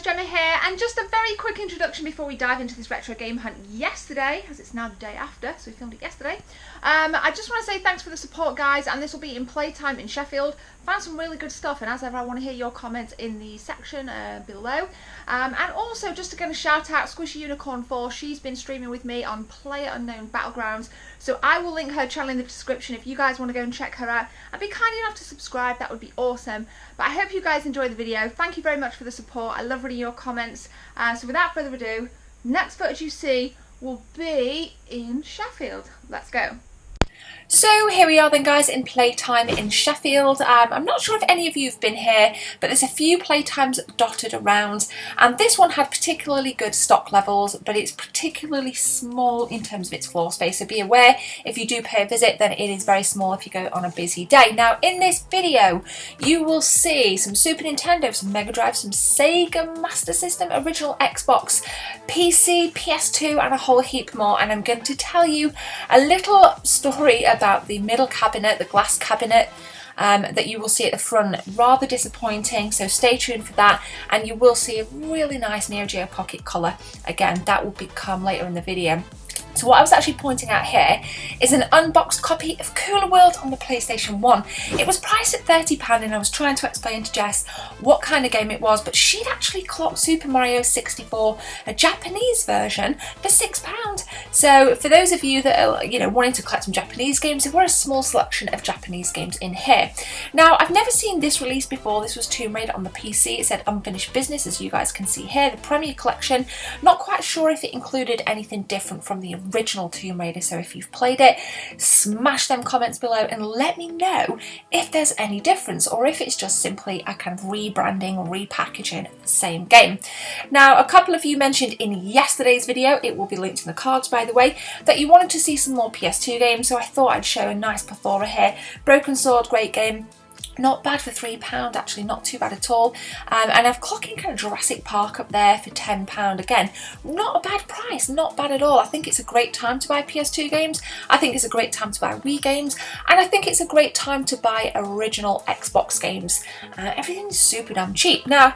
Gemma here, and just a very quick introduction before we dive into this retro game hunt yesterday, as it's now the day after, so we filmed it yesterday. I just want to say thanks for the support, guys, and this will be in playtime in Sheffield. Found some really good stuff, and as ever I want to hear your comments in the section below. And also just to get a shout out, Squishy Unicorn 4, she's been streaming with me on PlayerUnknown Battlegrounds, so I will link her channel in the description if you guys want to go and check her out, and be kind enough to subscribe. That would be awesome. But I hope you guys enjoy the video. Thank you very much for the support. I love reading your comments. So without further ado, next footage you see will be in Sheffield. Let's go. So here we are then, guys, in playtime in Sheffield. I'm not sure if any of you have been here, but there's a few playtimes dotted around, and this one had particularly good stock levels, but it's particularly small in terms of its floor space, so be aware if you do pay a visit then it is very small if you go on a busy day. Now in this video you will see some Super Nintendo, some Mega Drive, some Sega Master System, original Xbox, PC, PS2 and a whole heap more, and I'm going to tell you a little story about the middle cabinet, the glass cabinet that you will see at the front. Rather disappointing, so stay tuned for that, and you will see a really nice Neo Geo Pocket Color. Again, that will become later in the video. So what I was actually pointing out here is an unboxed copy of Cooler World on the PlayStation 1. It was priced at £30 and I was trying to explain to Jess what kind of game it was, but she'd actually clocked Super Mario 64, a Japanese version, for £6. So for those of you that are, you know, wanting to collect some Japanese games, there were a small selection of Japanese games in here. Now, I've never seen this release before. This was Tomb Raider on the PC. It said Unfinished Business, as you guys can see here, the Premier Collection. Not quite sure if it included anything different from the original Tomb Raider, so if you've played it, smash them comments below and let me know if there's any difference or if it's just simply a kind of rebranding or repackaging of the same game. Now, a couple of you mentioned in yesterday's video, it will be linked in the cards by the way, that you wanted to see some more PS2 games, so I thought I'd show a nice plethora here. Broken Sword, great game. Not bad for £3, actually, not too bad at all. And I've clocking kind of Jurassic Park up there for £10. Again, not a bad price, not bad at all. I think it's a great time to buy PS2 games. I think it's a great time to buy Wii games. And I think it's a great time to buy original Xbox games. Everything's super damn cheap. Now,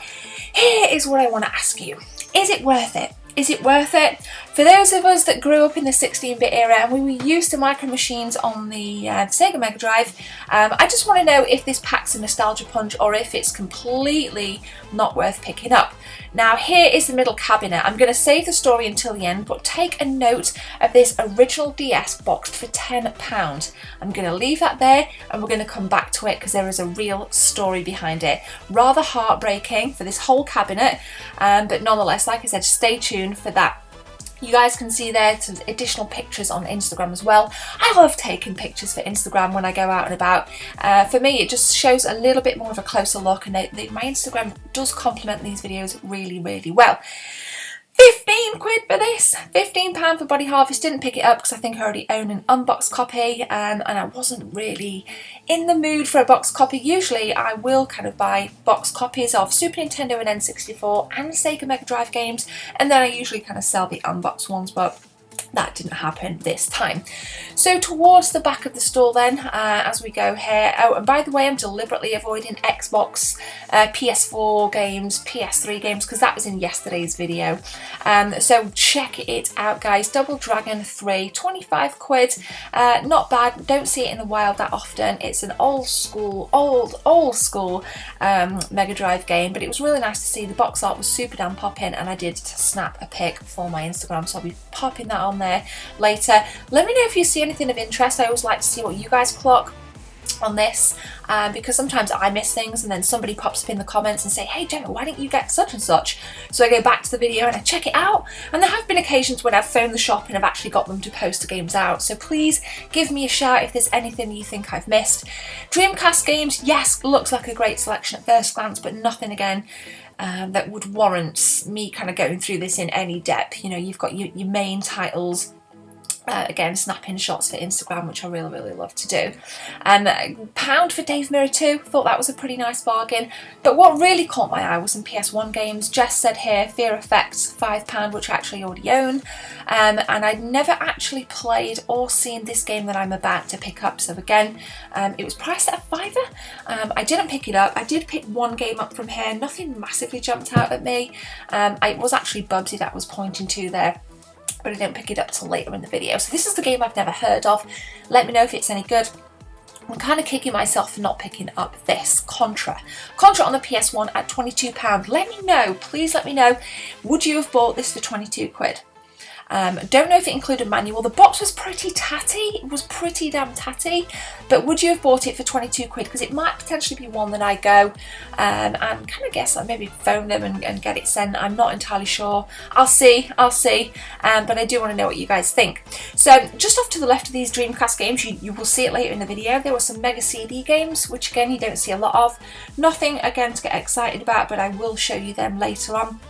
here is what I want to ask you. Is it worth it? Is it worth it? For those of us that grew up in the 16-bit era and we were used to micro machines on the Sega Mega Drive, I just want to know if this packs a nostalgia punch or if it's completely not worth picking up. Now here is the middle cabinet. I'm going to save the story until the end, but take a note of this original DS boxed for £10. I'm going to leave that there and we're going to come back to it because there is a real story behind it. Rather heartbreaking for this whole cabinet, but nonetheless, like I said, stay tuned for that. You guys can see there some additional pictures on Instagram as well. I love taking pictures for Instagram when I go out and about. For me, it just shows a little bit more of a closer look, and my Instagram does complement these videos really, really well. 15 quid for this, £15 for Body Harvest. Didn't pick it up because I think I already own an unboxed copy, and I wasn't really in the mood for a boxed copy. Usually I will kind of buy boxed copies of Super Nintendo and N64 and Sega Mega Drive games, and then I usually kind of sell the unboxed ones, but that didn't happen this time. So towards the back of the store then, as we go here, oh, and by the way, I'm deliberately avoiding Xbox, PS4 games, PS3 games, because that was in yesterday's video. So check it out, guys. Double Dragon 3, 25 quid, not bad. Don't see it in the wild that often. It's an old school Mega Drive game, but it was really nice to see. The box art was super damn popping, and I did snap a pic for my Instagram, so I'll be popping that on there later. Let me know if you see anything of interest. I always like to see what you guys clock on this, because sometimes I miss things and then somebody pops up in the comments and say, hey Gemma, why didn't you get such and such? So I go back to the video and I check it out, and there have been occasions when I've phoned the shop and I've actually got them to post the games out, so please give me a shout if there's anything you think I've missed. Dreamcast games, yes, looks like a great selection at first glance, but nothing again that would warrant me kind of going through this in any depth. You know, you've got your main titles Again, snapping shots for Instagram, which I really love to do. £1 for Dave Mirror 2, thought that was a pretty nice bargain. But what really caught my eye was some PS1 games. Jess said here, Fear Effects, £5, which I actually already own. And I'd never actually played or seen this game that I'm about to pick up. So again, it was priced at a £5. I didn't pick it up. I did pick one game up from here. Nothing massively jumped out at me. It was actually Bubsy that was pointing to there, but I didn't pick it up till later in the video. So this is the game I've never heard of. Let me know if it's any good. I'm kind of kicking myself for not picking up this Contra on the PS1 at £22. Let me know, please let me know, would you have bought this for 22 quid? Don't know if it included manual. The box was pretty tatty, it was pretty damn tatty, but would you have bought it for 22 quid? Because it might potentially be one that I go and kind of guess, maybe phone them and get it sent. I'm not entirely sure. I'll see, but I do want to know what you guys think. So just off to the left of these Dreamcast games, you will see it later in the video, there were some Mega CD games, which again you don't see a lot of. Nothing again to get excited about, but I will show you them later on.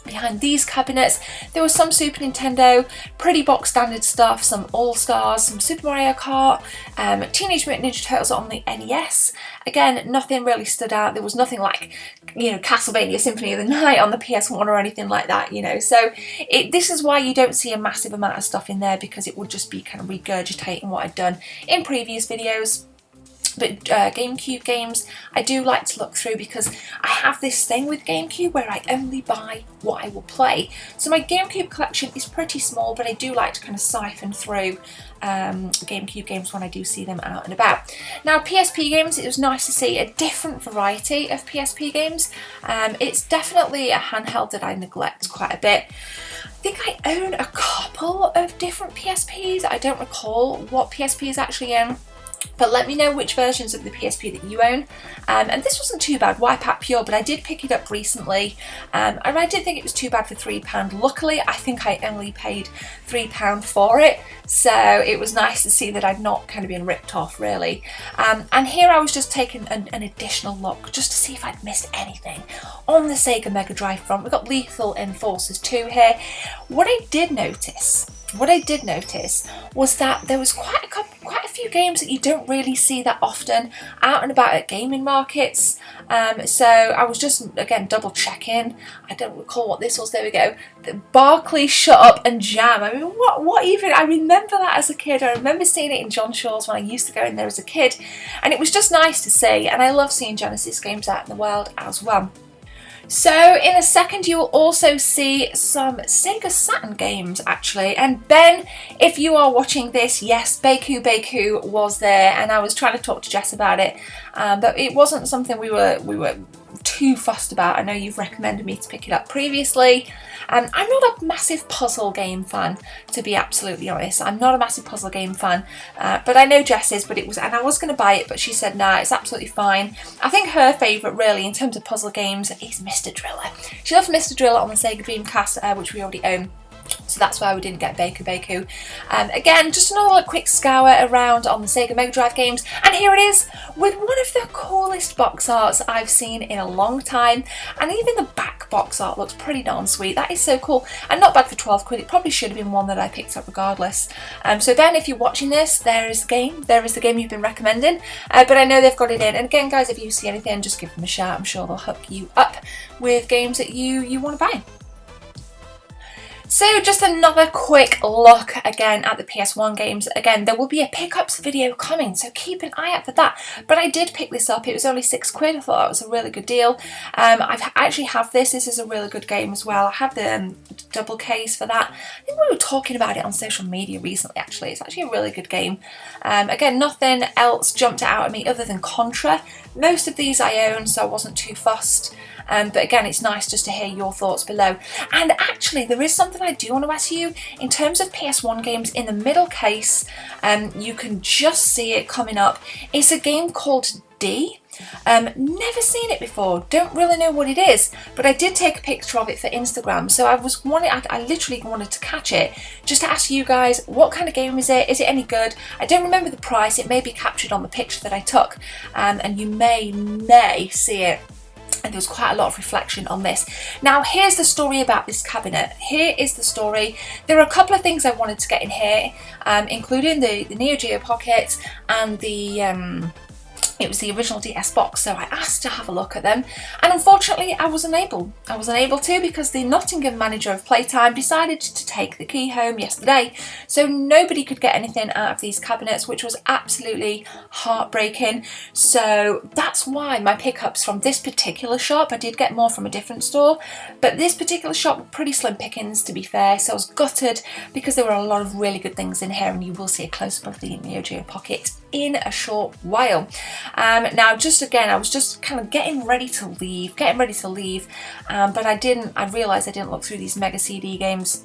Behind these cabinets there was some Super Nintendo, pretty box standard stuff, some All-Stars, some Super Mario Kart, Teenage Mutant Ninja Turtles on the NES. Again, nothing really stood out. There was nothing like, you know, Castlevania Symphony of the Night on the PS1 or anything like that, you know. So this is why you don't see a massive amount of stuff in there, because it would just be kind of regurgitating what I'd done in previous videos. But GameCube games, I do like to look through, because I have this thing with GameCube where I only buy what I will play. So my GameCube collection is pretty small, but I do like to kind of siphon through GameCube games when I do see them out and about. Now PSP games, it was nice to see a different variety of PSP games. It's definitely a handheld that I neglect quite a bit. I think I own a couple of different PSPs. I don't recall what PSP is actually in. But let me know which versions of the PSP that you own. And this wasn't too bad, Wipeout Pure, but I did pick it up recently. And I didn't think it was too bad for £3. Luckily, I think I only paid £3 for it. So it was nice to see that I'd not kind of been ripped off, really. And here I was just taking an additional look, just to see if I'd missed anything on the Sega Mega Drive front. We've got Lethal Enforcers 2 here. What I did notice was that there was quite a few games that you don't really see that often out and about at gaming markets. So I was just, again, double checking. I don't recall what this was. There we go. The Barclay Shut Up and Jam. I mean, what even? I remember that as a kid. I remember seeing it in John Shaw's when I used to go in there as a kid. And it was just nice to see. And I love seeing Genesis games out in the wild as well. So in a second you will also see some Sega Saturn games actually, and Ben, if you are watching this, yes, Baku was there, and I was trying to talk to Jess about it, but it wasn't something we were too fussed about. I know you've recommended me to pick it up previously. I'm not a massive puzzle game fan, to be absolutely honest. I'm not a massive puzzle game fan, but I know Jess is, and I was going to buy it, but she said, nah, it's absolutely fine. I think her favourite, really, in terms of puzzle games, is Mr. Driller. She loves Mr. Driller on the Sega Dreamcast, which we already own. So that's why we didn't get Baku. Again, just another quick scour around on the Sega Mega Drive games. And here it is, with one of the coolest box arts I've seen in a long time. And even the back box art looks pretty darn sweet. That is so cool. And not bad for 12 quid. It probably should have been one that I picked up regardless. So Ben, if you're watching this, there is the game. There is the game you've been recommending. But I know they've got it in. And again, guys, if you see anything, just give them a shout. I'm sure they'll hook you up with games that you want to buy. So just another quick look again at the PS1 games. Again, there will be a pickups video coming, so keep an eye out for that. But I did pick this up. It was only 6 quid. I thought that was a really good deal. I actually have this. This is a really good game as well. I have the double case for that. I think we were talking about it on social media recently, actually. It's actually a really good game. Again, nothing else jumped out at me other than Contra. Most of these I own, so I wasn't too fussed. But again, it's nice just to hear your thoughts below. And actually, there is something I do want to ask you. In terms of PS1 games, in the middle case, you can just see it coming up. It's a game called D. Never seen it before, don't really know what it is, but I did take a picture of it for Instagram, so I literally wanted to catch it, just to ask you guys, what kind of game is it? Is it any good? I don't remember the price. It may be captured on the picture that I took, and you may see it and there was quite a lot of reflection on this. Now here's the story about this cabinet. Here is the story. There are a couple of things I wanted to get in here, including the Neo Geo Pocket and it was the original DS box, so I asked to have a look at them, and unfortunately I was unable. I was unable to because the Nottingham manager of Playtime decided to take the key home yesterday, so nobody could get anything out of these cabinets, which was absolutely heartbreaking. So that's why my pickups from this particular shop, I did get more from a different store, but this particular shop were pretty slim pickings, to be fair, so I was gutted because there were a lot of really good things in here, and you will see a close-up of the Neo Geo Pocket in a short while. Now just again, I was just kind of getting ready to leave, but I realised I didn't look through these Mega CD games.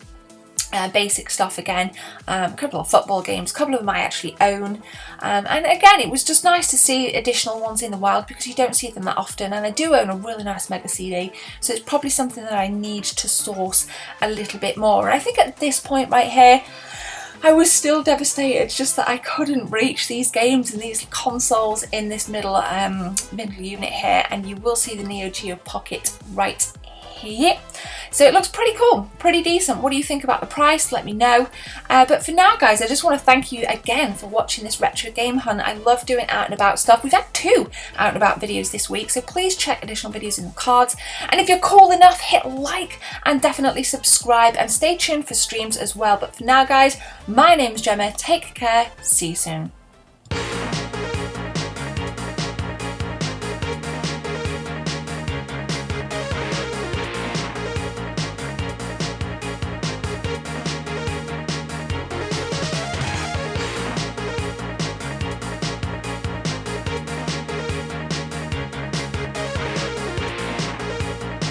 Basic stuff again, a couple of football games, a couple of them I actually own, and again it was just nice to see additional ones in the wild because you don't see them that often, and I do own a really nice Mega CD, so it's probably something that I need to source a little bit more. And I think at this point right here I was still devastated just that I couldn't reach these games and these consoles in this middle unit here, and you will see the Neo Geo Pocket right here. So it looks pretty cool, pretty decent. What do you think about the price? Let me know. But for now, guys, I just want to thank you again for watching this retro game hunt. I love doing out and about stuff. We've had 2 out and about videos this week, so please check additional videos in the cards. And if you're cool enough, hit like and definitely subscribe, and stay tuned for streams as well. But for now, guys, my name's Gemma. Take care. See you soon.